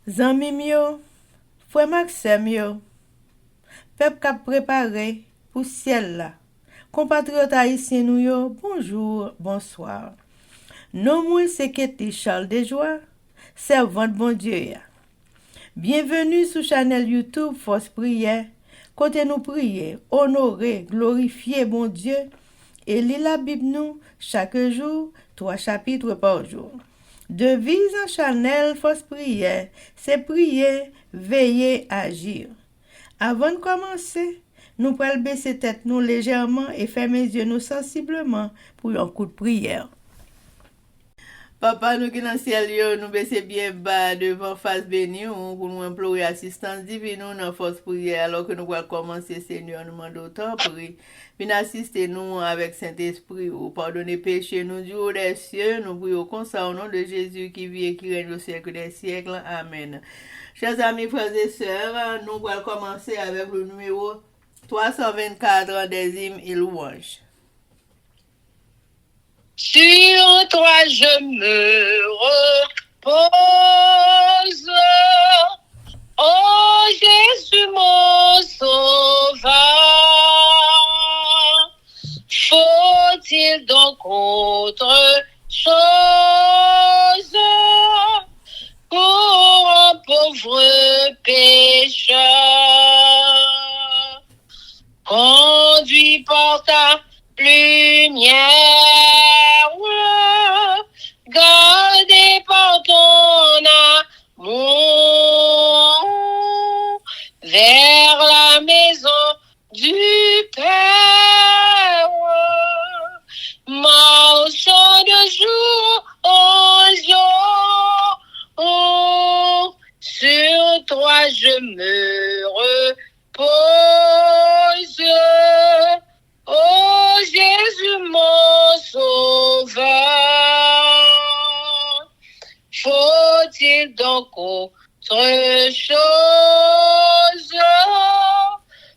Zanmim yo, Frère Maxime yo, peuple k'ap préparé pour ciel là. Compatriotes haïtiens nous yo, bonjour, bonsoir. Non moi c'est Kéti Charles Desjoie, servante bon Dieu ya. Bienvenue sur channel YouTube Force Prière, côté nous prier, honorer, glorifier bon Dieu et lire la Bible nous chaque jour, 3 chapitres par jour. Devise en channel Force Prière, c'est prier, veiller, agir. Avant de commencer, nous pouvons baisser tête nous légèrement et fermer les yeux nous sensiblement pour un coup de prière. Papa, nous qui dans le ciel, nous baissons bien bas devant face bénie pour nous implorer assistance divine dans la force prière alors que nous allons commencer, Seigneur, nous demandons autant prier. Puis assister nous avec Saint-Esprit, ou pardonner péché nous du haut des cieux, nous prions comme ça au nom de Jésus qui vit et qui règne au siècle des siècles. Amen. Chers amis, frères et sœurs, nous allons commencer avec le numéro 324 des hymnes et louanges. Sur toi je me repose, ô Jésus mon sauveur. Faut-il donc autre chose pour un pauvre pécheur? Conduit par ta lumière, gardé par ton amour, vers la maison du Père. Marchant de jour en jour, sur toi je me repose. Oh Jésus mon sauveur, faut-il donc autre chose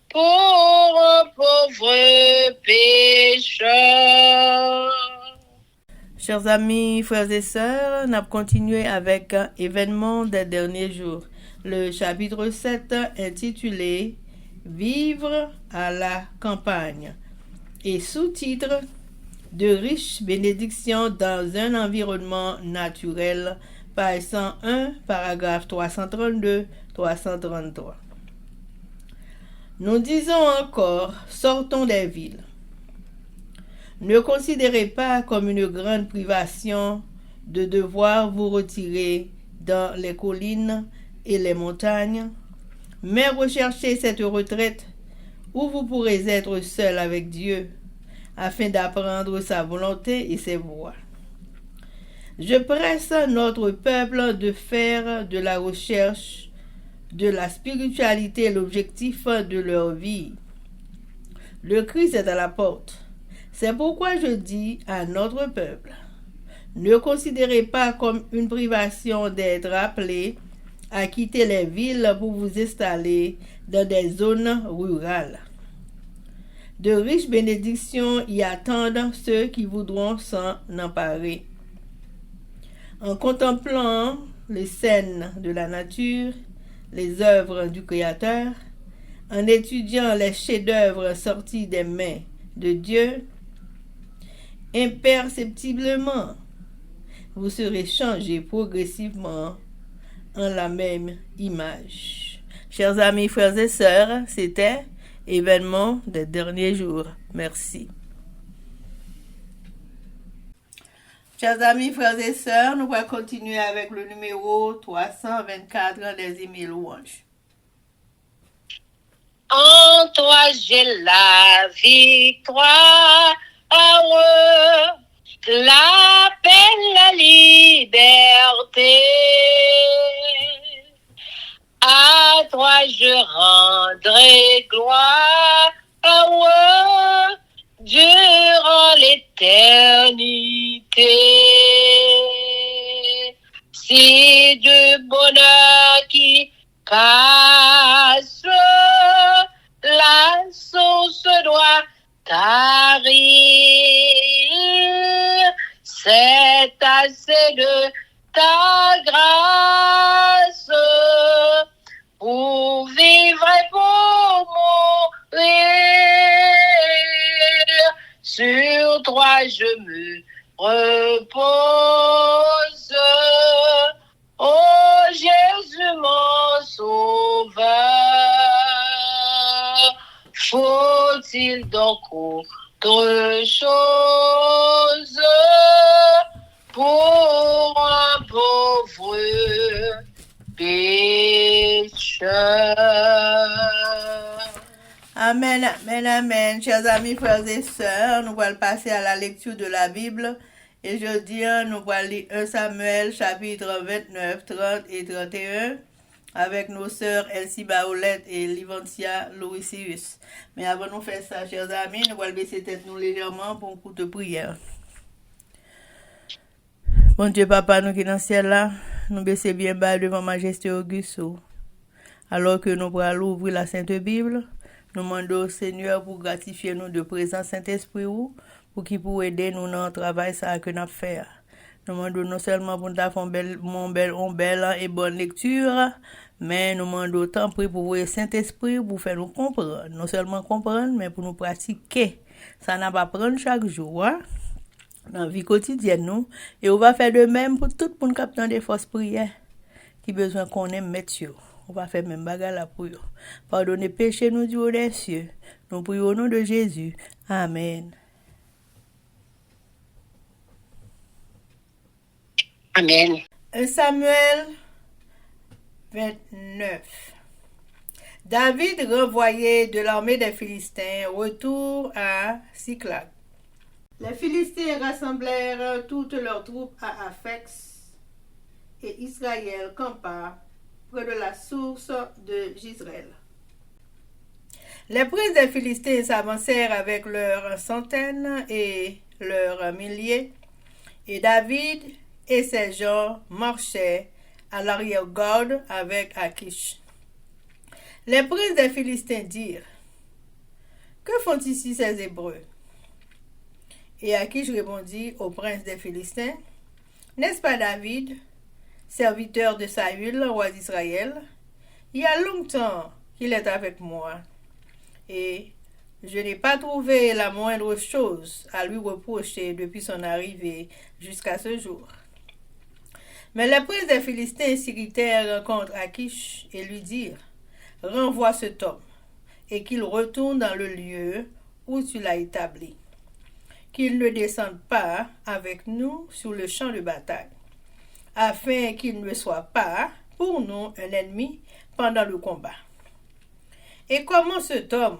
pour un pauvre pécheur? Chers amis, frères et sœurs, nous avons continué avec événements des derniers jours. Le chapitre 7 intitulé Vivre à la campagne et sous-titre De riches bénédictions dans un environnement naturel, page 101, paragraphe 332-333. Nous disons encore, sortons des villes. Ne considérez pas comme une grande privation de devoir vous retirer dans les collines et les montagnes, mais recherchez cette retraite où vous pourrez être seul avec Dieu afin d'apprendre sa volonté et ses voies. Je presse notre peuple de faire de la recherche de la spiritualité l'objectif de leur vie. Le Christ est à la porte. C'est pourquoi je dis à notre peuple, ne considérez pas comme une privation d'être appelé à quitter les villes pour vous installer dans des zones rurales. De riches bénédictions y attendent ceux qui voudront s'en emparer. En contemplant les scènes de la nature, les œuvres du Créateur, en étudiant les chefs-d'œuvre sortis des mains de Dieu, imperceptiblement, vous serez changés progressivement en la même image. Chers amis, frères et sœurs, c'était événement des derniers jours. Merci. Chers amis, frères et sœurs, nous allons continuer avec le numéro 324 des hymnes et louanges. En toi j'ai la victoire, la paix, la liberté. À toi je rendrai gloire, durant l'éternité. Si du bonheur qui passe, la source doit tarir. C'est assez de ta grâce je me repose. Oh Jésus mon sauveur, faut-il donc autre chose pour un pauvre pécheur? Amen, amen, amen. Chers amis, frères et sœurs, nous allons passer à la lecture de la Bible. Et jeudi, nous allons lire 1 Samuel, chapitre 29, 30 et 31, avec nos sœurs Elsie Baoulette et Livantia Louisius. Mais avant de faire ça, chers amis, nous allons baisser tête nous légèrement pour un coup de prière. Bon Dieu, Papa, nous qui dans le ciel là, nous baissons bien bas devant Majesté Auguste. Alors que nous allons ouvrir la Sainte Bible, nous demandons au Seigneur pour gratifier nous de présence Saint-Esprit pour qu'il puisse aider nous dans le travail ça que nous faisons. Nous demandons non seulement pour nous faire une belle et bonne lecture, mais nous demandons autant pour le Saint-Esprit pour faire nous comprendre. Non seulement comprendre, mais pour nous pratiquer. Ça n'a pas prendre chaque jour, hein? Dans la vie quotidienne, nous. Et on va faire de même pour tout le monde qui a des fausses prières, qui a besoin qu'on aime mettre. On va faire même bagarre là pour eux. Pardonnez péché nous du haut des cieux. Nous prions au nom de Jésus. Amen. Amen. 1 Samuel 29. David, renvoyé de l'armée des Philistins, retour à Siklag. Les Philistins rassemblèrent toutes leurs troupes à Aphex et Israël campa près de la source de Jizreel. Les princes des Philistins s'avancèrent avec leurs centaines et leurs milliers, et David et ses gens marchaient à l'arrière-garde avec Achish. Les princes des Philistins dirent: que font ici ces Hébreux? Et Achish répondit aux princes des Philistins: n'est-ce pas David, serviteur de Saül, roi d'Israël? Il y a longtemps qu'il est avec moi, et je n'ai pas trouvé la moindre chose à lui reprocher depuis son arrivée jusqu'à ce jour. Mais les princes des Philistins s'irritèrent contre Achish et lui dirent: renvoie cet homme, et qu'il retourne dans le lieu où tu l'as établi, qu'il ne descende pas avec nous sur le champ de bataille, afin qu'il ne soit pas pour nous un ennemi pendant le combat. Et comment cet homme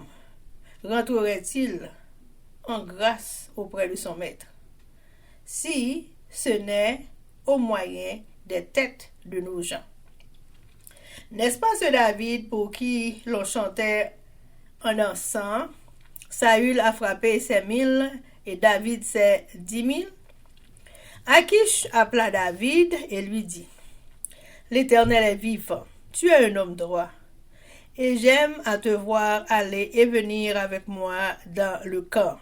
rentrerait-il en grâce auprès de son maître, si ce n'est au moyen des têtes de nos gens? N'est-ce pas ce David pour qui l'on chantait en dansant: Saül a frappé ses 1000 et David ses 10 000? Achish appela David et lui dit: l'Éternel est vivant, tu es un homme droit, et j'aime à te voir aller et venir avec moi dans le camp,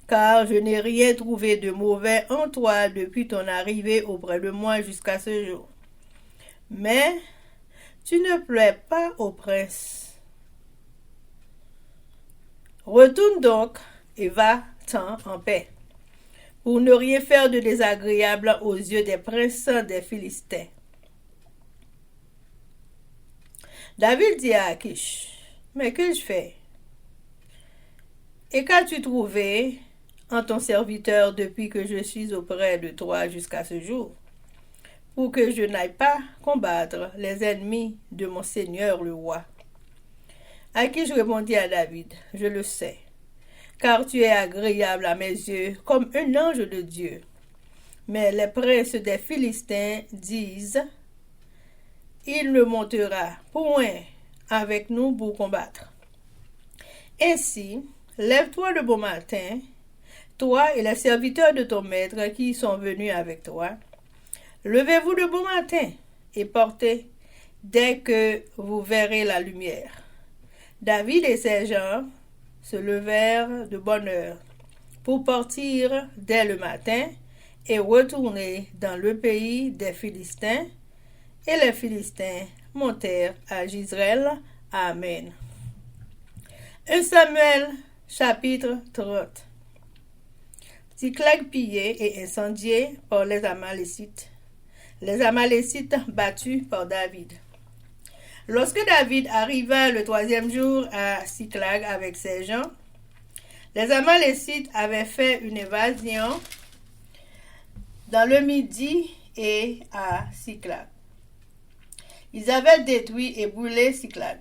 car je n'ai rien trouvé de mauvais en toi depuis ton arrivée auprès de moi jusqu'à ce jour. Mais tu ne plais pas au prince. Retourne donc et va-t'en en paix, pour ne rien faire de désagréable aux yeux des princes des Philistins. David dit à Achish: mais que je fais? Et qu'as-tu trouvé en ton serviteur depuis que je suis auprès de toi jusqu'à ce jour, pour que je n'aille pas combattre les ennemis de mon Seigneur le roi? Achish répondit à David: je le sais, car tu es agréable à mes yeux comme un ange de Dieu. Mais les princes des Philistins disent: il ne montera point avec nous pour combattre. Ainsi, lève-toi de bon matin, toi et les serviteurs de ton maître qui sont venus avec toi. Levez-vous de bon matin et portez dès que vous verrez la lumière. David et ses gens se levèrent de bonne heure pour partir dès le matin et retourner dans le pays des Philistins. Et les Philistins montèrent à Jizreel. Amen. 1 Samuel, chapitre 30. Tsiklag pillé et incendié par les Amalécites battus par David. Lorsque David arriva le 3e jour à Tsiklag avec ses gens, les Amalécites avaient fait une évasion dans le Midi et à Tsiklag. Ils avaient détruit et brûlé Tsiklag.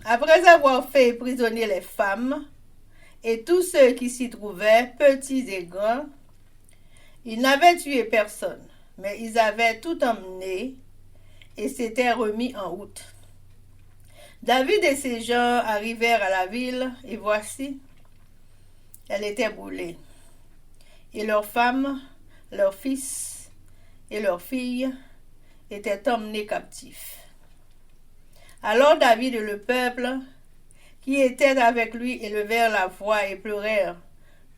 Après avoir fait prisonnier les femmes et tous ceux qui s'y trouvaient, petits et grands, ils n'avaient tué personne, mais ils avaient tout emmené et s'étaient remis en route. David et ses gens arrivèrent à la ville, et voici, elle était brûlée. Et leurs femmes, leurs fils et leurs filles étaient emmenés captifs. Alors David et le peuple qui était avec lui élevèrent la voix et pleurèrent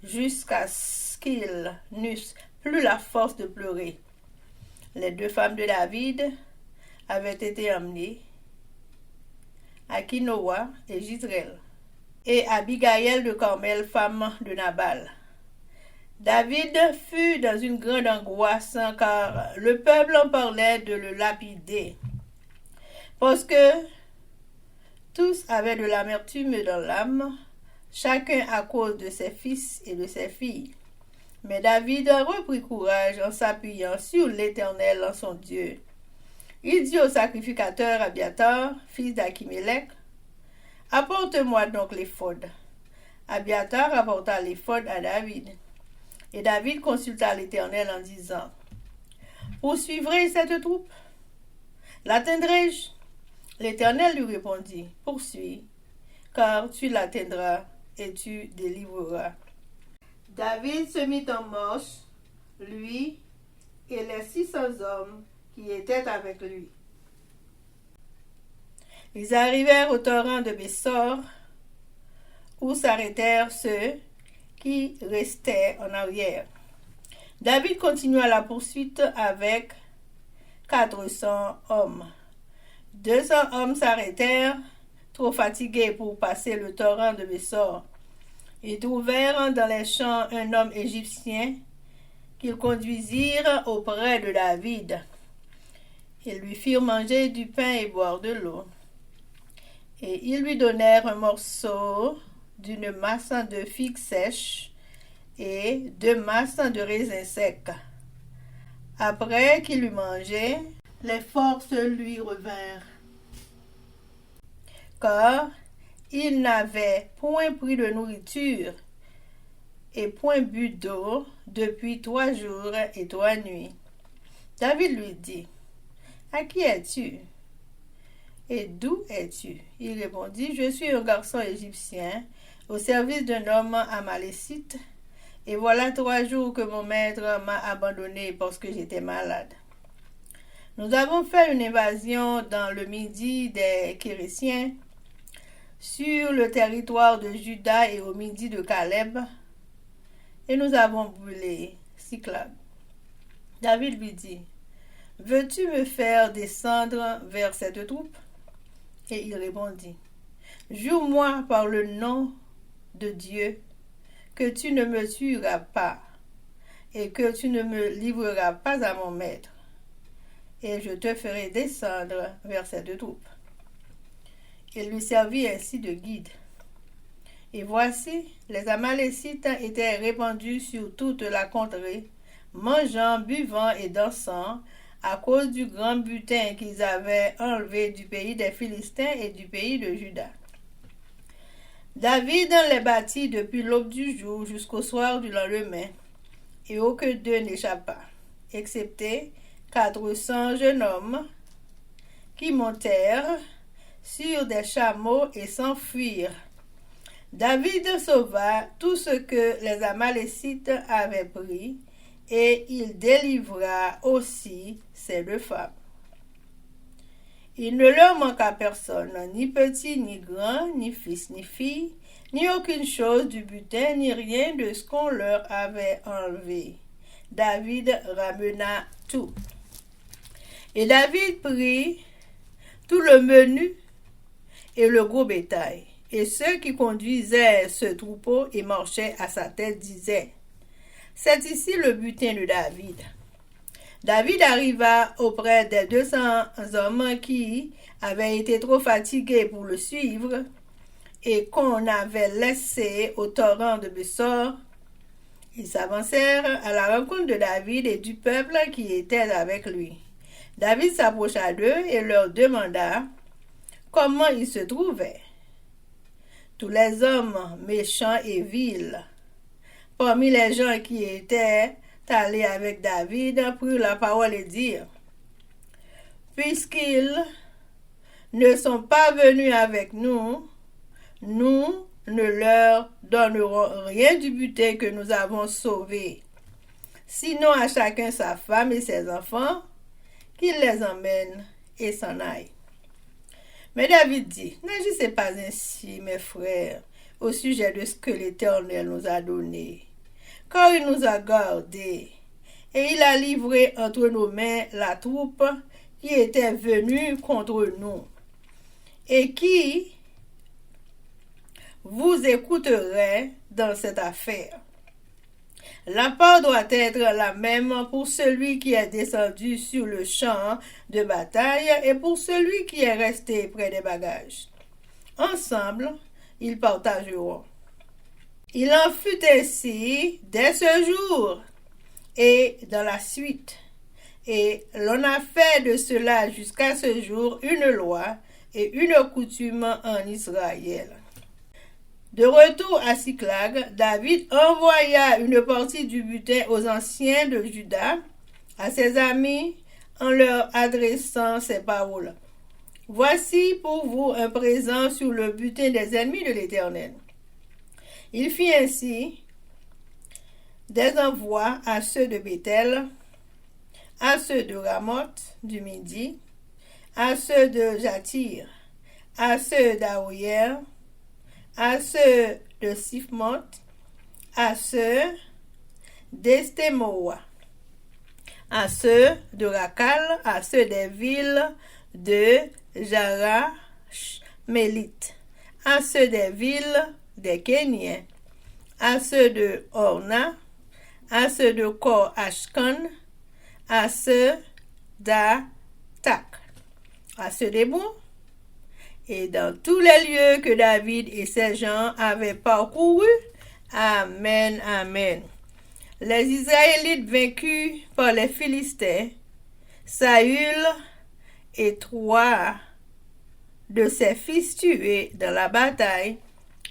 jusqu'à ce qu'ils n'eussent plus la force de pleurer. Les 2 femmes de David avaient été emmenées, Akinoa et Jizreel, et Abigaël de Carmel, femme de Nabal. David fut dans une grande angoisse car le peuple en parlait de le lapider, parce que tous avaient de l'amertume dans l'âme, chacun à cause de ses fils et de ses filles. Mais David reprit courage en s'appuyant sur l'Éternel, son Dieu. Il dit au sacrificateur Abiatar, fils d'Achimélec, « Apporte-moi donc l'éphod. » Abiatar apporta l'éphod à David. Et David consulta l'Éternel en disant, « Poursuivrai cette troupe? L'atteindrai-je? » L'Éternel lui répondit, « Poursuis, car tu l'atteindras et tu délivreras. » David se mit en marche, lui et les 600 hommes qui étaient avec lui. Ils arrivèrent au torrent de Bessor, où s'arrêtèrent ceux qui restaient en arrière. David continua la poursuite avec 400 hommes. 200 hommes s'arrêtèrent, trop fatigués pour passer le torrent de Bessor. Ils trouvèrent dans les champs un homme égyptien qu'ils conduisirent auprès de David. Ils lui firent manger du pain et boire de l'eau. Et ils lui donnèrent un morceau d'une masse de figues sèches et 2 masses de raisins secs. Après qu'il eut mangé, les forces lui revinrent, car il n'avait point pris de nourriture et point bu d'eau depuis 3 jours et 3 nuits. David lui dit, « À qui es-tu? Et d'où es-tu? » Il répondit, « Je suis un garçon égyptien au service d'un homme amalécite, et voilà 3 jours que mon maître m'a abandonné parce que j'étais malade. Nous avons fait une invasion dans le Midi des Kérésiens, sur le territoire de Juda et au midi de Caleb, et nous avons brûlé Tsiklag. » David lui dit, « Veux-tu me faire descendre vers cette troupe? » Et il répondit, « Jure-moi par le nom de Dieu que tu ne me tueras pas et que tu ne me livreras pas à mon maître, et je te ferai descendre vers cette troupe. » Il lui servit ainsi de guide. Et voici, les Amalécites étaient répandus sur toute la contrée, mangeant, buvant et dansant, à cause du grand butin qu'ils avaient enlevé du pays des Philistins et du pays de Juda. David les battit depuis l'aube du jour jusqu'au soir du lendemain, et aucun d'eux n'échappa, excepté 400 jeunes hommes qui montèrent sur des chameaux et s'enfuirent. David sauva tout ce que les Amalécites avaient pris, et il délivra aussi ces 2 femmes. Il ne leur manqua personne, ni petit, ni grand, ni fils, ni fille, ni aucune chose du butin, ni rien de ce qu'on leur avait enlevé. David ramena tout. Et David prit tout le menu et le gros bétail. Et ceux qui conduisaient ce troupeau et marchaient à sa tête disaient, C'est ici le butin de David. David arriva auprès des 200 hommes qui avaient été trop fatigués pour le suivre et qu'on avait laissés au torrent de Bessor. Ils s'avancèrent à la rencontre de David et du peuple qui était avec lui. David s'approcha d'eux et leur demanda comment ils se trouvaient. Tous les hommes méchants et vils, parmi les gens qui étaient allés avec David, prirent la parole et dirent: puisqu'ils ne sont pas venus avec nous, nous ne leur donnerons rien du butin que nous avons sauvé, sinon à chacun sa femme et ses enfants, qu'il les emmène et s'en aille. Mais David dit: n'agissez pas ainsi, mes frères, au sujet de ce que l'Éternel nous a donné, car il nous a gardés, et il a livré entre nos mains la troupe qui était venue contre nous, et qui vous écouterait dans cette affaire. La part doit être la même pour celui qui est descendu sur le champ de bataille et pour celui qui est resté près des bagages. Ensemble, ils partageront. Il en fut ainsi dès ce jour et dans la suite. Et l'on a fait de cela jusqu'à ce jour une loi et une coutume en Israël. De retour à Siclag, David envoya une partie du butin aux anciens de Juda, à ses amis, en leur adressant ces paroles: voici pour vous un présent sur le butin des ennemis de l'Éternel. Il fit ainsi des envois à ceux de Béthel, à ceux de Ramoth du Midi, à ceux de Jatir, à ceux d'Aoyer, à ceux de Sifmot, à ceux d'Estemoa, à ceux de Rakal, à ceux des villes de Jarash-Mélite, à ceux des villes des Kéniens, à ceux de Orna, à ceux de Kor-Ashkan, à ceux d'Atak, à ceux des Bons, et dans tous les lieux que David et ses gens avaient parcourus. Amen, amen. Les Israélites vaincus par les Philistins, Saül et 3 de ses fils tués dans la bataille.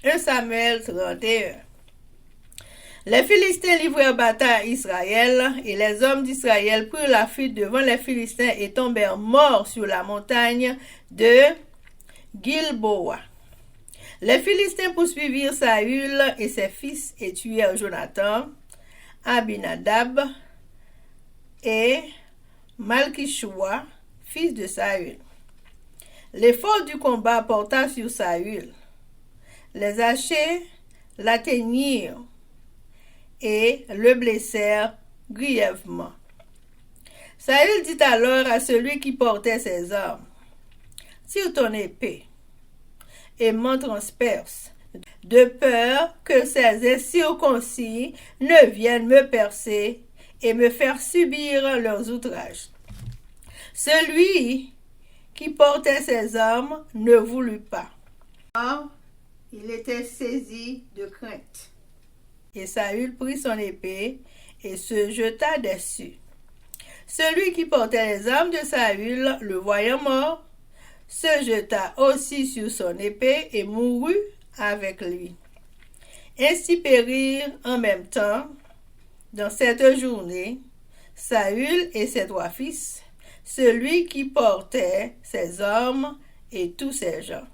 1 Samuel 31. Les Philistins livrèrent bataille à Israël, et les hommes d'Israël prirent la fuite devant les Philistins et tombèrent morts sur la montagne de Gilboa. Les Philistins poursuivirent Saül et ses fils et tuèrent Jonathan, Abinadab et Malkishua, fils de Saül. L'effort du combat porta sur Saül. Les archers l'atteignirent et le blessèrent grièvement. Saül dit alors à celui qui portait ses armes: tire ton épée et m'en transperce, de peur que ces incirconcis ne viennent me percer et me faire subir leurs outrages. Celui qui portait ses armes ne voulut pas. Or, il était saisi de crainte. Et Saül prit son épée et se jeta dessus. Celui qui portait les armes de Saül, le voyant mort, se jeta aussi sur son épée et mourut avec lui. Ainsi périrent en même temps, dans cette journée, Saül et ses 3 fils, celui qui portait ses armes et tous ses gens.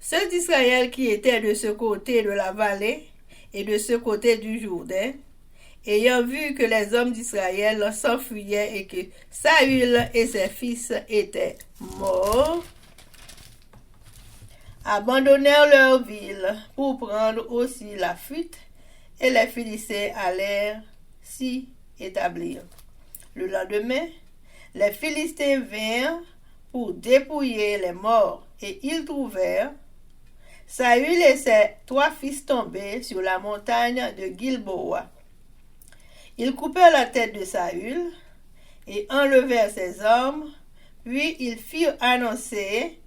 Ceux d'Israël qui étaient de ce côté de la vallée et de ce côté du Jourdain, ayant vu que les hommes d'Israël s'enfuyaient et que Saül et ses fils étaient morts, abandonnèrent leur ville pour prendre aussi la fuite, et les Philistins allèrent s'y établir. Le lendemain, les Philistins vinrent pour dépouiller les morts, et ils trouvèrent Saül et ses 3 fils tombés sur la montagne de Gilboa. Ils coupèrent la tête de Saül et enlevèrent ses armes, puis ils firent annoncer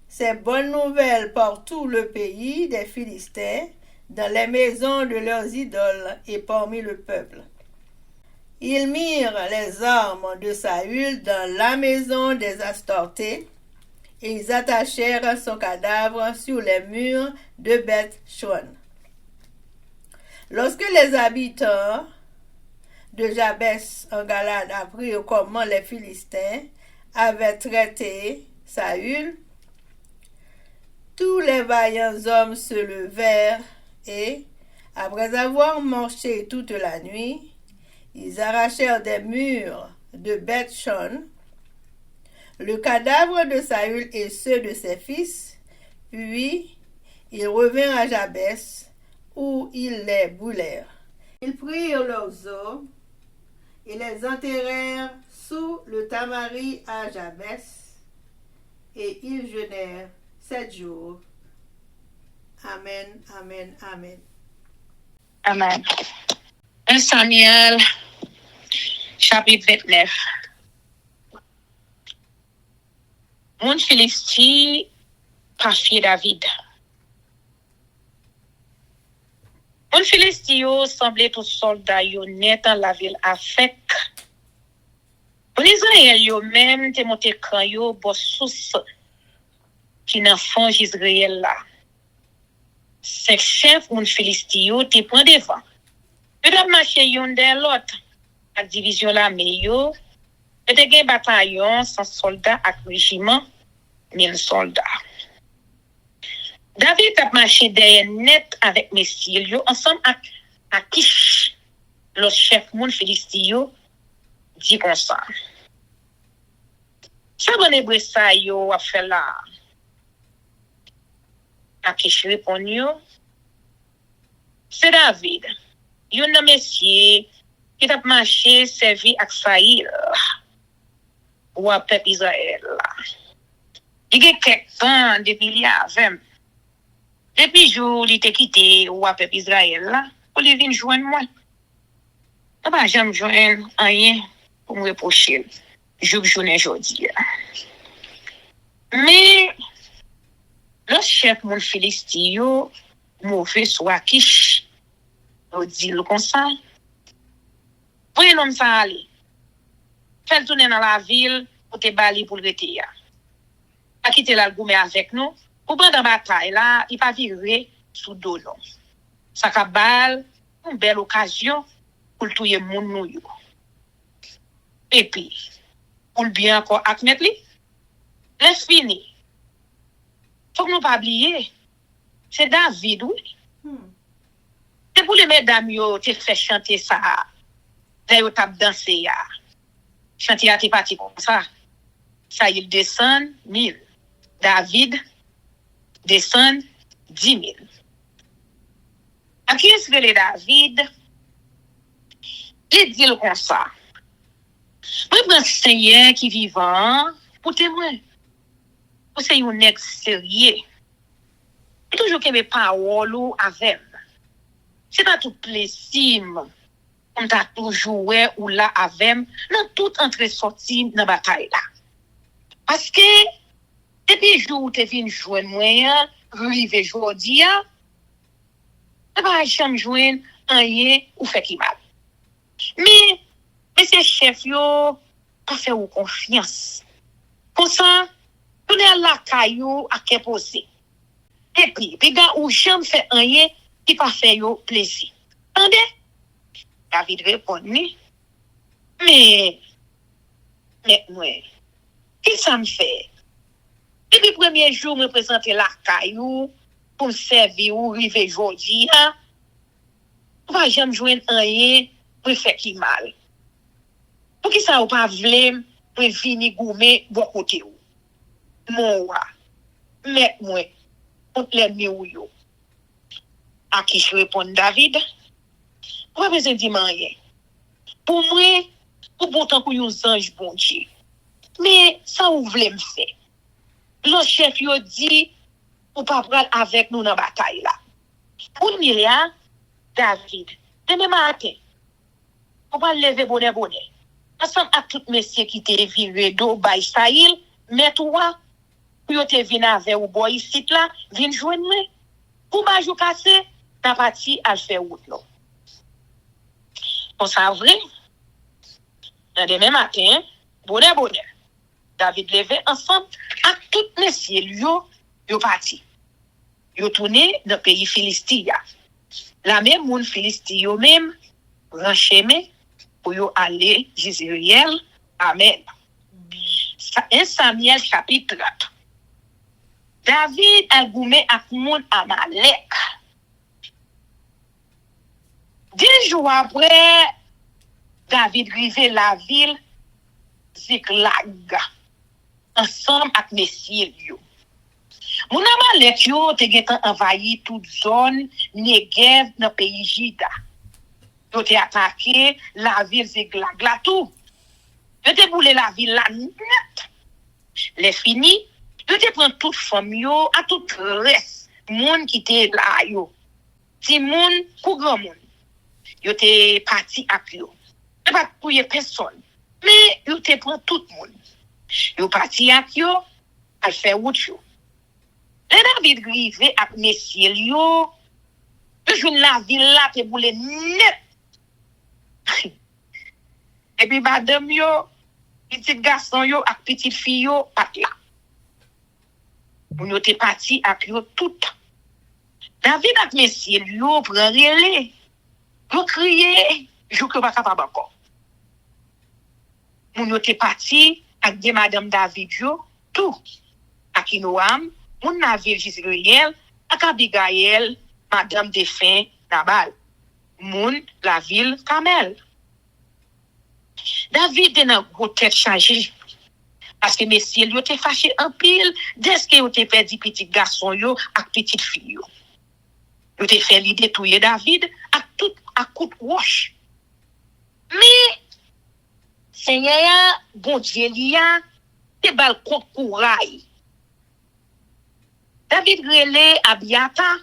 ces bonnes nouvelles par tout le pays des Philistins, dans les maisons de leurs idoles et parmi le peuple. Ils mirent les armes de Saül dans la maison des Astartés, et ils attachèrent son cadavre sur les murs de Beth-Shan. Lorsque les habitants de Jabès en Galade apprirent comment les Philistins avaient traité Saül, tous les vaillants hommes se levèrent et, après avoir marché toute la nuit, ils arrachèrent des murs de Beth-Shan le cadavre de Saül et ceux de ses fils, puis ils revinrent à Jabès, où ils les brûlèrent. Ils prirent leurs os et les enterrèrent sous le tamari à Jabès, et ils jeûnèrent 7 jours. Amen, amen, amen. Amen. 1 Samuel, chapitre 29. Moun Filisti pa fiye David. Moun Filisti yo semble tout soldat yo net dans la ville afek. Moun Israël yo même te monte kan yo bo sous ki nan fon Israël la. Se chef moun Filisti yo te pren devant. Yo tap marche yon den l'autre. A division la me yo, yo te gen bataillon sans soldat ak régiment 1000 soldats. David a marché derrière net avec messieurs yo ensemble avec Akish, le chef moun Filistio, dit comme ça. Ça bon hébreu ça yo a fait là. Akish répond yo, c'est David. Yon nan messieurs qui t'a marché servi ak Saïl ou à peuple Israël là. Il y a quelques temps depuis il y a 20. Depuis jour il t'a quitté ou à peuple Israël là pour lui venir joindre moi. Je pas jamais joindre rien pour me reprocher. Je journée aujourd'hui. Mais le chef mon Philistio mauvais soit Kish. On dit le comme ça. Pour l'homme ça aller. Fait tourner dans la ville pour te bali pour le retirer. Pas quitter la goumé avec nous. Pour prendre la bataille là, il pas virer sous dos non. Ça ka bal une belle occasion pour tuer moun nou yo. Et puis pour bien encore admettre li. Laisse fini. Faut que nous pas oublier. C'est David oui. C'est pour les mesdames yo te fait chanter ça. Yo tap danser ya. Chanter a te parti comme ça. Ça il descend 1000. David descend 10 000. À qui est-ce que les David? Il dit comme ça. Moi, je prends Seigneur qui vivant pour témoin. Pour c'est un ex sérieux. Toujours que mes paroles avec. C'est pas tout plaisir. On t'a toujours ou là avec. Dans toute entrée sortie dans la bataille là. Parce que depuis jour où tu viens joindre moi, arrivé aujourd'hui, tu vas jamais joindre rien ou fait qui mal. Mais ces chefs yo pas fait ou confiance. Comme ça, tu es là caillou à qui poser. Et puis gars ou jamais fait rien qui pas fait yo plaisir. Attendez? David répond mais moi, qu'est-ce que ça me fait? Depuis le premier jour, me présenter la caillou pour me servir ou arriver aujourd'hui. On va jamais joindre rien pour faire qui mal. Pour qui ça ou pas vle pour venir goumer bon côté ou. Moi, mais moi, on l'ennemi ou yo. À qui je réponds David? On va besoin de rien. Pour moi, pour bon temps que yon ange bon Dieu. Mais ça ou vle me faire. Le chef yo dit ou pas prendre avec nous dans bataille là. Pour Myria, David, demain matin. On va lever bonnet. Ensemble avec tout messieurs qui te viré do by Saïl, mais toi, pour te venir avec ou boy ici là, viens joindre moi. Pour ma jou cassé, ta parti à faire route là. On s'en vrai. Demain matin, bonnet. David levé ensemble avec tout messieurs yo parti. Yo tourné dans pays Philistia. La même moun Philistie yo même renchemé pour yo aller Jezreel. Amen. 1 Samuel chapitre 30. David a goumé ak moun Amalek. 10 jours après, David rive la ville Ziklag ensemble avec messieurs yo. Moun Amalek yo te getan envahi toute zone Negev dans pays Juda. Yo te attaqué la ville Ziklag la tout. Yo te boule la ville la net. Les fini, yo te prend toute femme yo, à tout reste moun qui te là yo. Ti moun kou grand moun. Yo te parti ak yo. Yo pas pouye personne. Mais yo te prend tout moun. Yo parti ak yo, al faire route yo. Le David grivé ak messieurs yo, yo joun la ville la te boule net. Et puis madame yo, petit garçon yo ak petite fille yo pat la. Moun yo te parti ak yo tout. David ak messieurs yo pran relé. Yo crié, jou que pas capable encore. Moun yo te parti ak de madame David yo tout. Ak Inoam, moun na ville Jezreel, ak Abigail, madame de fin Nabal. Moun la ville Kamel. David te nan gros tête chargée. Parce que messieurs yo te fâché en pile, dès que yo te perdu petit garçon yo ak petite fille yo. Yo te fait l'idée touyer David ak tout à coup de roche. Mais Seigneur bon Dieu liya te bal contre courail. David relé Abiata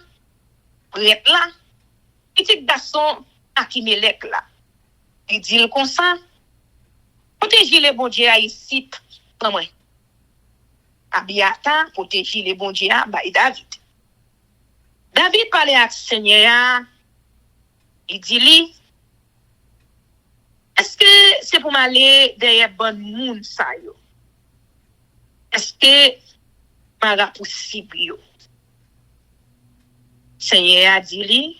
prêtre là, petit garçon Akimelek là. Il dit comme ça, protéger les bon Dieu ici pour moi. Abiata protéger les bon Dieu by David. David parlait à Seigneur. Il dit lui, est-ce que c'est pour m'aller derrière bon moun sa yo? Est-ce que m'a possible yo? Seigneur a dit lui,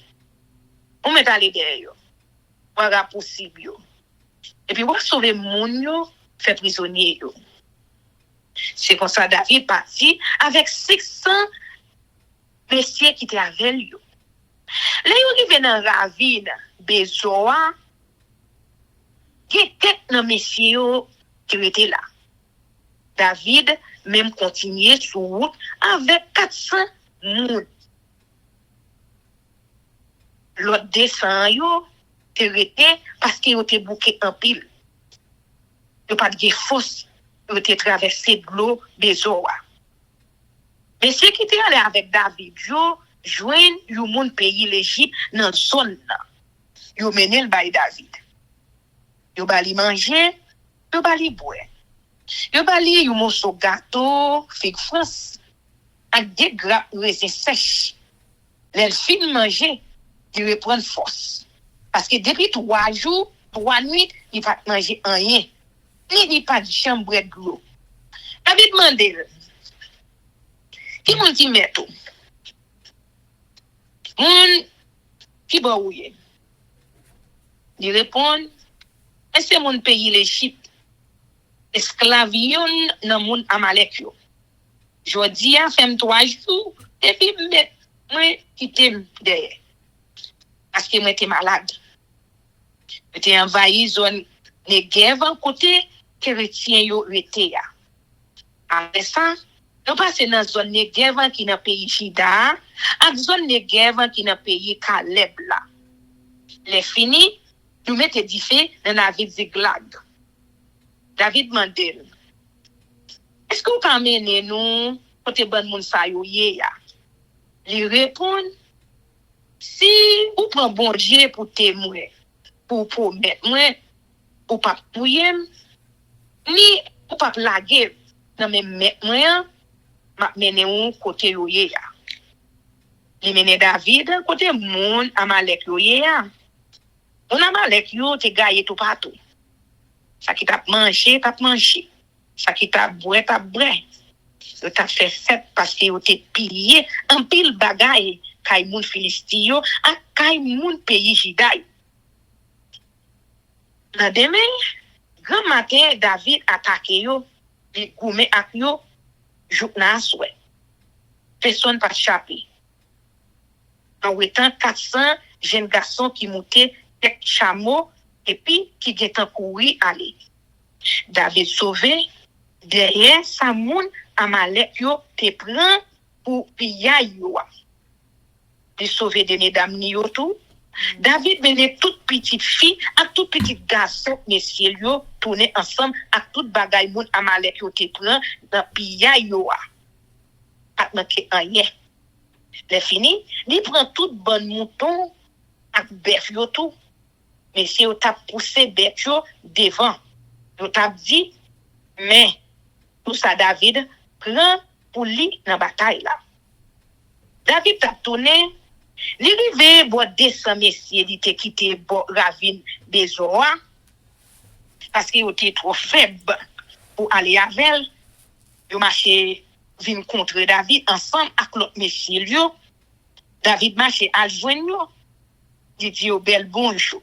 on met aller derrière yo. M'a possible yo. Et puis on sauver moun yo, fait prisonnier yo. C'est comme ça David parti avec 600 messieurs qui étaient avec lui. Les gens qui viennent dans la ravine, Bezoa, qui étaient dans messieurs qui étaient là. David même continuait sur route avec 400 moun. L'autre descend yo, te rete parce qu'il était bouqué en pile. Il pas de force, il était traversé de l'eau Bezoa. Mais ceux qui étaient allés avec David, yo joignent yon moun pays l'Égypte dans zone là. Yo mené le bay David. Yo bali manger, yo bali boire. Yo bali yon morceau gâteau, fig France, avec des grappes raisin sèche. Les filles manger, ils reprennent force. Parce que depuis 3 jours, 3 nuits, il va manger rien. Ni pas de chambre de l'eau. David demande, qui moun qui met tout? Moun qui ba ouye? Il répond, est-ce que mon pays l'Égypte esclave yon nan moun Amalek yo? Jodi a fem 3 jours et puis moi quitter derrière. Parce que moi était malade. J'étais envahi zone Negev en côté chrétien yo rete ya. Après ça, nous passons dans zone Negev qui dans pays Juda, ak zone Negev qui dans pays Caleb là. Les fini, nous mettons du feu dans la ville Ziklag. David mandel, est-ce que vous pouvez mener nous pour te bon moun sa yo ye ya? Lui répond, si vous prenez bon Dieu pour témoin, pour promettre moi ou pas pouyer ni ou pas laguer dans même mettre moi m'a mené un côté yoye ya. Li mené David côté moun Amalek yoye ya. Mon Amalek yo te gagne tout partout. Ça qui t'a mangé, t'a mangé. Ça qui t'a boire, t'a boire. Yo t'a fait fête parce que yo te pillé en pile bagaille kay moun Filistin yo ak kay moun pays Juda. La demain, grand matin David attaqué yo, li goumé ak yo joukna souhait. Personne pas échappé. En étant 400 jeunes garçons qui montaient tête chameau et puis qui étaient courir aller. David sauvé derrière sa moun Amalek yo te prend pour piller yo. Il sauvé des mesdames ni yo tout. David menait toute petite fille à toute petite garçon messieurs yo tourner ensemble à toute bagaille moun Amalek yo te prend dans piller yo. Pas manquer rien. Les fini, il prend tout bon mouton ak bœuf yo tout. Mais si on t'a poussé bête yo devant, on t'a dit mais tout ça David prend pour lui dans bataille là. David t'a tourné, li rive bo 200 messieurs li te quitté bo ravine Bezora parce que yo était trop faible pour aller avec. Yo marché vin contre David ensemble avec l'autre messieurs yo. David marché à joindre yo. Il dit au bel bonjour.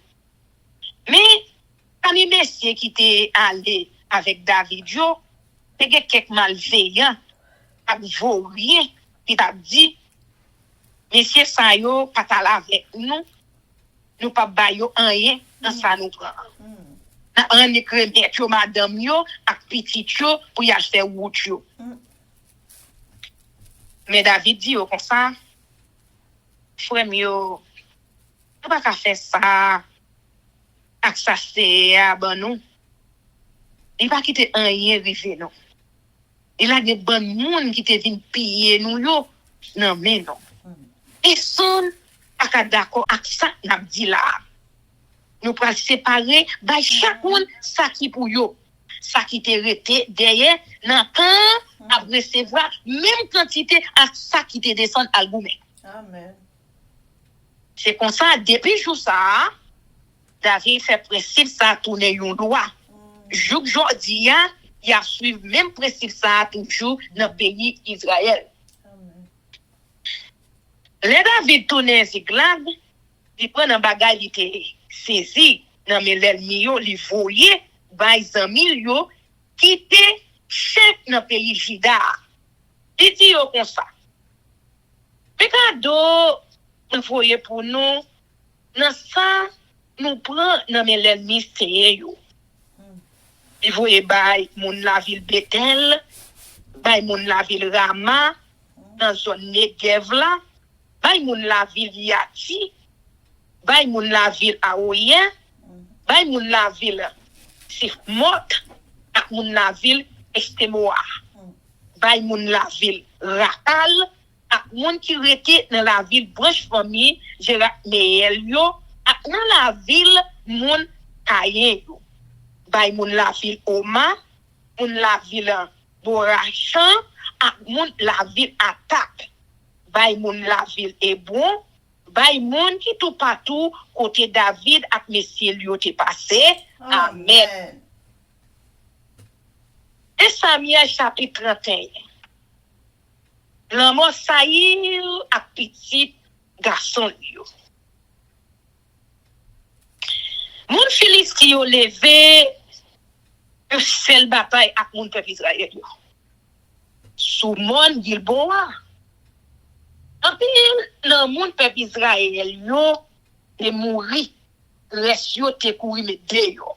Mais quand les messieurs qui étaient allés avec David yo, il y a quelques malveillants avec vaurien qui t'a dit messieurs ça yo pas avec nous pas ba yo rien dans ça nous prend. On écrit yo madame yo ak petit yo pour y acheter route yo. Mais David dit comme ça frère yo pas qu'à faire ça ak ça c'est ben non. Il va quitter rien rivé non. Il a des bon monde qui te vinn piller nous yo. Non mais non. Et son ak d'accord ak ça n'a dit là. Nous pral séparer ba chaque monde ça qui pour yo. Ça qui te rete derrière nan temps à recevoir même quantité à ça qui te descend à goumé. Amen. C'est comme ça depuis jour ça David fait principe ça tourner yon droit. Jouk jodi il a suivre même principe ça toujours dans pays Israël. Le David tourner Ziklag, il prend un bagage il te saisi dans mes l'ennemi yo, li voyer bay zami yo qui te chef dans pays Juda. Il dit yo comme ça. Pekado il voyer pour nous dans ça nous prend dans mes l'ennemi c'est yo. Il voyait bay moun la ville Bethel, bay moun la ville Rama dans zone Negev là, bay moun la ville Yati, bay moun la ville Aoyen, bay moun la ville Sifmot, ak moun la ville Estemoa. Bay moun la ville Rakal, ak moun qui rete dans la ville Branche Famille, Gérard Meyel yo, ak dans la ville moun Kayen yo. Bay moun la ville Oma, moun la ville Borachan, ak moun la ville Atak. Bay moun la ville Hebron, bay moun qui tout partout côté David ak messieurs lui te passé. Amen. Et Samuel chapitre 31. L'homme Saïl ak petit garçon yo. Moun Filistin yo levé une seule bataille avec moun peuple Israël yo. Sous mon Gilboa. En pile, le moun peuple Israël yo te mouri, reste yo te kouri me de yo.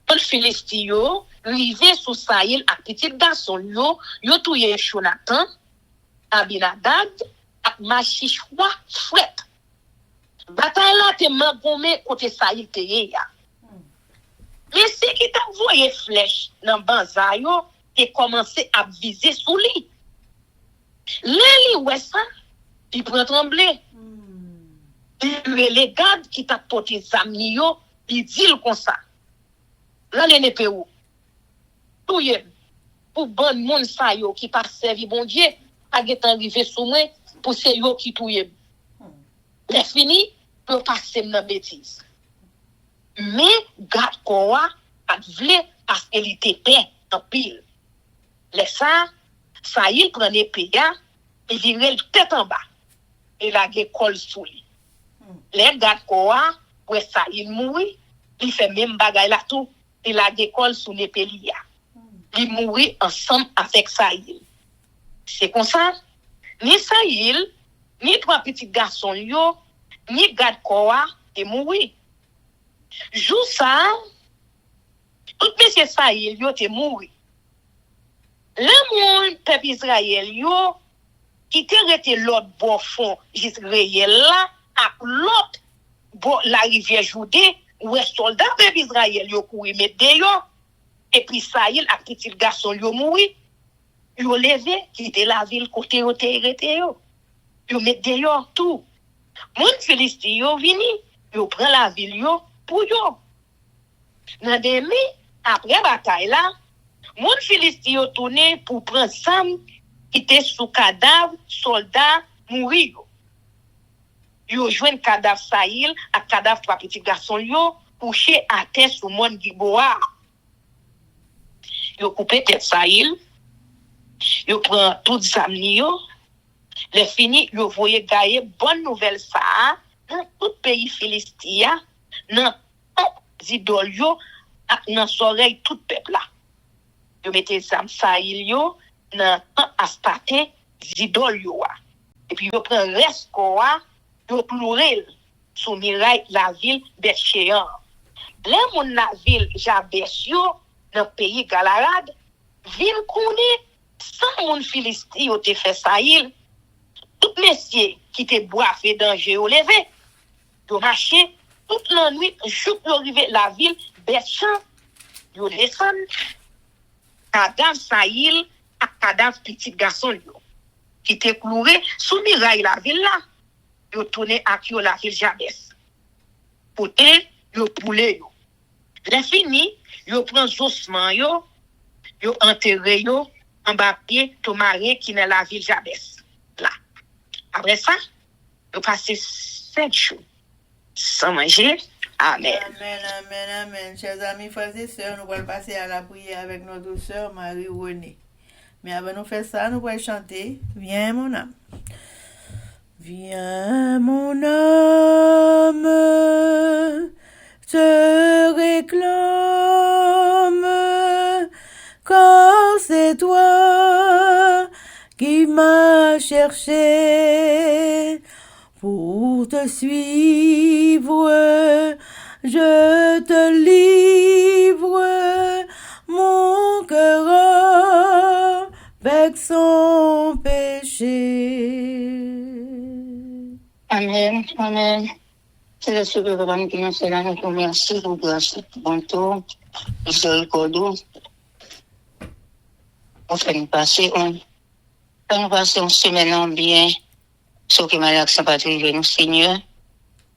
Moun Filistin yo rivé sous Saïl ak petit garçon yo touye Jonathan, Abinadab ak Machichwa Fret. Bataille là te mangomé côté Saïl te ya. Mais c'est qui t'a envoyé flèche dans banza yo et commencé à viser sous lui. Li ouais ça, il prend trembler. Les gardes qui t'a porté zami yo il dit comme ça. Là, les népéou. Tout y est. Pour bon monde ça yo qui pas servi bon Dieu, a gèt arrivé sous moi pour c'est yo qui tout y est. Les fini pour passer dans bêtise. Mais garde quoi a vle parce qu'il était paix en pile. Les ça il prend épée et virer le tête en bas. Et la colle sous lui. Les garde quoi ouais ça il mourit, il fait même bagaille là tout, et la colle sous l'épée là. Il mourit ensemble avec Saïl. C'est comme ça, ni Saïl, ni trois petits garçons yo, ni garde quoi et mourir. Jou ça, tout monsieur Saïl yo te mourir. Le monde peuple Israël yo qui te rete l'autre bon fond Israël là à l'autre bon la rivière Judée où est soldat peuple Israël yo couri mettre yo et puis Saïl a petit garçon yo mouri yo levé quitter la ville côté yo te rete yo mettre yo tout monde Philistin yo vini yo prend la ville yo pour yo dans demi après bataille là monde Philistin yo tourné pour prendre Sam qui était sous cadavre soldat mouri yo joine cadavre Saïl à cadavre trois petits garçons yo couché à terre sous monde Giboa. Yo coupé tête Saïl, yo prend tout zamni yo, les fini yo voye gaye bonne nouvelle ça dans tout pays philistin, dans idol yo, dans soleil tout peuple là. Yo mette zam Saïl yo dans Astarte idol yo. Et puis yo prend reste quoi, yo plourel sous miraille la ville Beth-Shean. Les moun la ville Jabes yo dans pays Galarad, ville connaît sans moun Philistin yo te fait Saïl. Tout messieurs qui te boivent fait danger au lever. Yo marché toute la nuit jusqu'à arriver la ville Beth-Shean. Yo descend cadavre Saïl à cadavre petit garçon yo qui te cloué sous miraille la ville là. Yo tourné à yo la ville Jabes. Poté yo poulé yo. Les fini, yo prend osman yo enterré yo en bas pied Tomaré qui dans la ville Jabes. Là. Après ça, yo passé 7 jours sans manger. Amen. Amen, amen, amen. Chers amis, frères et sœurs, nous allons passer à la prière avec notre sœur Marie-Renée. Mais avant de faire ça, nous allons chanter Viens mon âme. Viens mon âme, te réclame, car c'est toi qui m'as cherché pour te suivre. Je te livre mon cœur avec son péché. Amen, amen. C'est le souverain qui nous fait là, nous te remercions pour grâce, bon tour, miséricorde. On fait nous passer une semaine en bien, sauf que malheur sans pas arriver nous, Seigneur.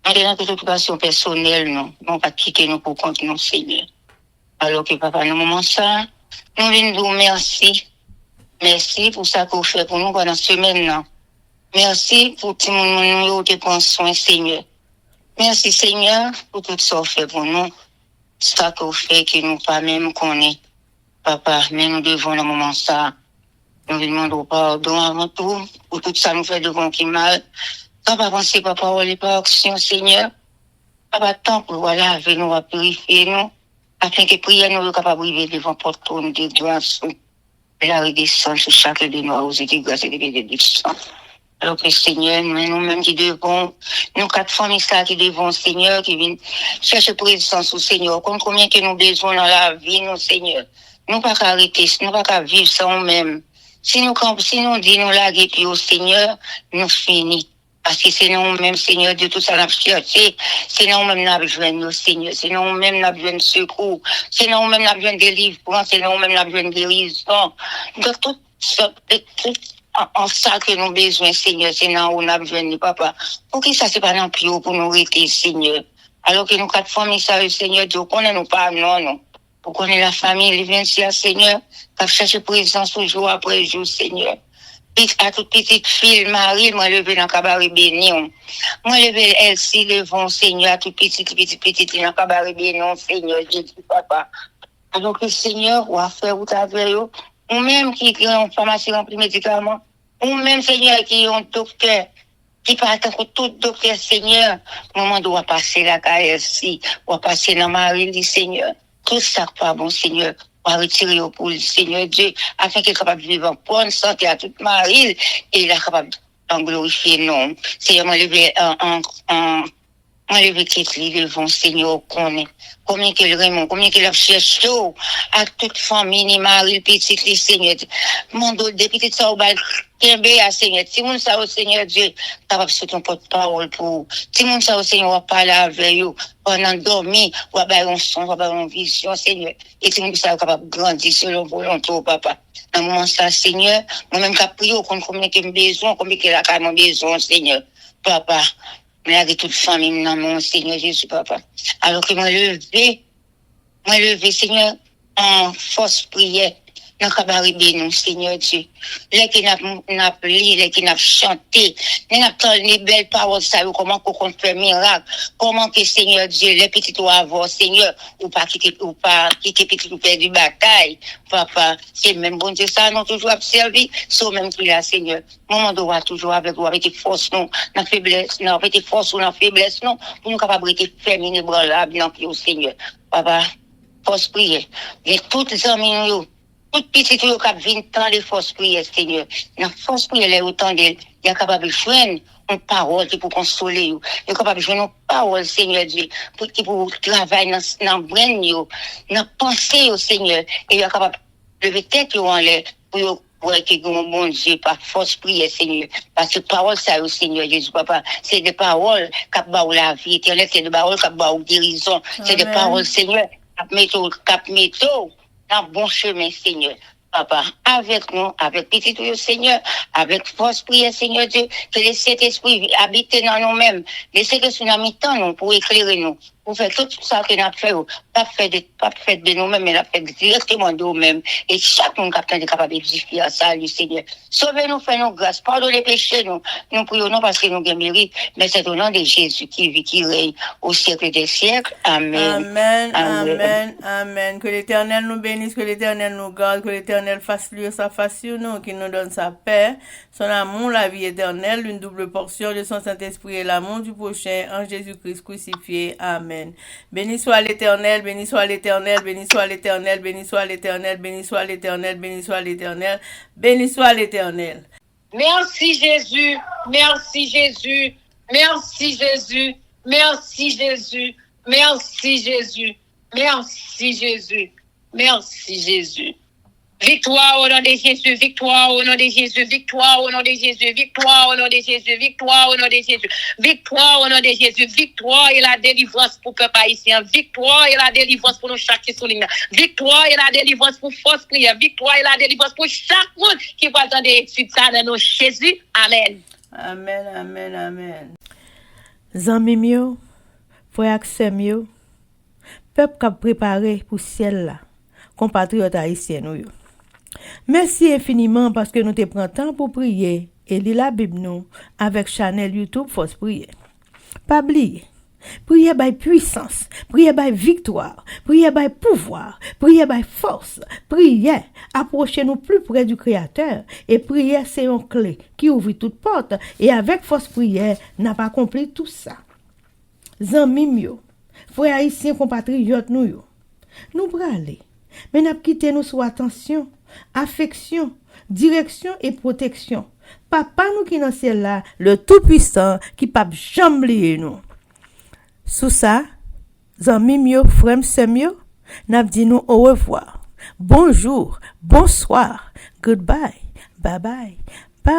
Maintenant, toute occupation personnelle, nous, on pas quitter nous pour compte nous, Seigneur. Alors que papa, dans le moment ça, nous venons nous merci. Merci pour ça qu'on fait pour nous pendant cette semaine-là. Merci pour tout le monde qui prend soin, Seigneur. Merci, Seigneur, pour tout ça qu'on fait pour nous. Ça qu'on fait que nous pas même connaît. Papa, mais nous devons, dans le moment ça, nous demandons pardon avant tout, pour tout ça nous fait de bon qui mal. Papa, pensez pas parole et pas action, Seigneur. Papa, tant pour voilà, avec nous, à purifier nous, afin que prière nous soit capable de vivre devant porte trône de grâce. La redescend sur chacun de nous, aux étés grâce et de bénédiction. Alors que Seigneur, nous-mêmes qui devons, nous quatre familles ça qui devons, Seigneur, qui viennent chercher présence au Seigneur, comme combien que nous besoin dans la vie, nous, Seigneur. Nous pas qu'à arrêter, nous pas qu'à vivre sans nous-mêmes. Si nous disons nous la puis au Seigneur, nous finissons. Parce que c'est nous-mêmes, Seigneur, de tout ça, nous cherché. C'est nous-mêmes, nous besoin de Seigneur. C'est nous-mêmes, nous besoin de secours. C'est nous-mêmes, nous besoin de délivrance. C'est nous-mêmes, nous besoin de guérison. De tout ça, en ça que nous besoin, Seigneur. C'est nous, nous besoin de papa. Pour que ça, c'est pas non plus pour nous arrêter, Seigneur. Alors que nous, quatre familles, ça, Seigneur Dieu, qu'on est nous pas, non. Pour qu'on ait la famille, les 26, Seigneur, qui cherche présence jour après jour, Seigneur. À toute petite fille, Marie, moi, levé dans le cabaret béni. Moi, levé Elsie, devant, Seigneur, à toute petite, dans le cabaret béni, Seigneur, Jésus, papa. Alors que, Seigneur, ou à faire, ou à faire, ou même qui est en pharmacie remplie de médicaments, ou même, Seigneur, qui est un docteur, qui part à tout docteur, Seigneur, moment doit passer la KFC, ou passer dans Marie, Seigneur. Tout ça, pas bon, Seigneur. On va retirer au pour le Seigneur Dieu, afin qu'il soit capable de vivre en bonne santé à toute Marie, et il est capable d'en glorifier, non. Seigneur, enlever cette livre devant Seigneur, combien qu'il Raymond, combien qu'il a cherché à toute famille, Marie, petite, les Seigneur. Mon dos, des petites ça, à Seigneur. Si mon ça au Seigneur Dieu, capable de sauter un porte-parole pour. Si mon ça au Seigneur, va parler avec eux, pendant dormir, va avoir un son, va avoir une vision, Seigneur. Et si mon ça capable de grandir selon volonté, papa. Dans le moment ça, Seigneur, moi-même, qui prié, combien qu'il a besoin, combien qu'il a quand même besoin, Seigneur. Papa. Mais avec toute famille, dans mon Seigneur Jésus, papa. Alors que moi levé, Seigneur, en force prière, dans le cabaret béni, Seigneur Dieu. Les qui n'a li, les qui n'a chanté, les n'a pas les belles paroles, ça, comment qu'on fait miracle, comment que Seigneur Dieu, les petits doivent avoir, Seigneur, ou pas quitter petit ou faire du bataille, papa. C'est même bon Dieu, ça, nous toujours observé, c'est même qu'il a, Seigneur. Moment doit toujours avec vous, avec des forces, non, dans faiblesse, non, avec des forces ou dans faiblesse, non, pour nous capables de faire inébranlable, dans le Seigneur. Papa, force prière. Et toutes les amis, nous, toute petite qui vient tant de force prière, Seigneur. La force prière, est autant d'elle. Il est capable de joindre une parole qui pour consoler. Il est capable de joindre une parole, Seigneur Dieu, pour travailler dans le brain, dans la pensée, Seigneur. Et il est capable de lever tête en l'air pour que mon Dieu, par force prière, Seigneur. Parce que parole, ça, Seigneur Jésus, papa, c'est des paroles qui ont la vie éternelle, c'est des paroles qui ont la guérison. C'est des paroles, Seigneur, qui mettent dans bon chemin, Seigneur. Papa, avec nous, avec petit Dieu, Seigneur, avec force prière, Seigneur Dieu, que le Saint-Esprit habite dans nous-mêmes. Laissez que ce soit temps nous pour éclairer nous, pour faire tout ça que nous avons fait, pas fait de nous-mêmes, mais nous fait directement de nous-mêmes. Et chaque monde est capable d'édifier ça, lui, Seigneur. Sauvez-nous, fais-nous grâce, pardonnez les péchés, nous prions non parce que nous avons mérite, mais c'est au nom de Jésus qui vit, qui règne au siècle des siècles. Amen. Amen, amen, amen. Que l'Éternel nous bénisse, que l'Éternel nous garde, que l'Éternel fasse luire sa face sur nous, qu'il nous donne sa paix, son amour, la vie éternelle, une double portion de son Saint-Esprit et l'amour du prochain en Jésus-Christ crucifié. Amen. Béni soit l'Éternel, béni soit l'Éternel, béni soit l'Éternel, béni soit l'Éternel, béni soit l'Éternel, béni soit l'Éternel, béni soit l'Éternel. Merci Jésus, merci Jésus, merci Jésus, merci Jésus, merci Jésus, merci Jésus, merci Jésus. Victoire au nom de Jésus, victoire au nom de Jésus, victoire au nom de Jésus, victoire au nom de Jésus, victoire au nom de Jésus, victoire au nom de Jésus, victoire et la délivrance pour le peuple haïtien, victoire et la délivrance pour nous chaque qui souligne, victoire et la délivrance pour force prière, victoire et la délivrance pour chaque monde qui va attendre étude ça dans nos Jésus. Amen. Amen, amen, amen. Zami mio, frère Axem yo, peuple qui a préparé pour ciel là, compatriotes haïtiens nous yo. Merci infiniment parce que nous te prenons temps pour prier et lire la Bible nous avec channel YouTube Force Prière. Pas oublier, prier by puissance, prier by victoire, prier by pouvoir, prier by force, prier, approchez-nous plus près du Créateur et prier c'est une clé qui ouvre toute porte et avec force prière n'a pas accompli tout ça. Zanmi mio, frères haïtiens compatriotes nous yo, nous braler, mais n'a quitté nous sous attention. Affection, direction et protection. Papa nous qui dans ciel là, le tout-puissant qui pape jamblier nous. Sous ça, zanmi mio, frère semio, n'a dit nous au revoir. Bonjour, bonsoir, goodbye, bye bye, bye.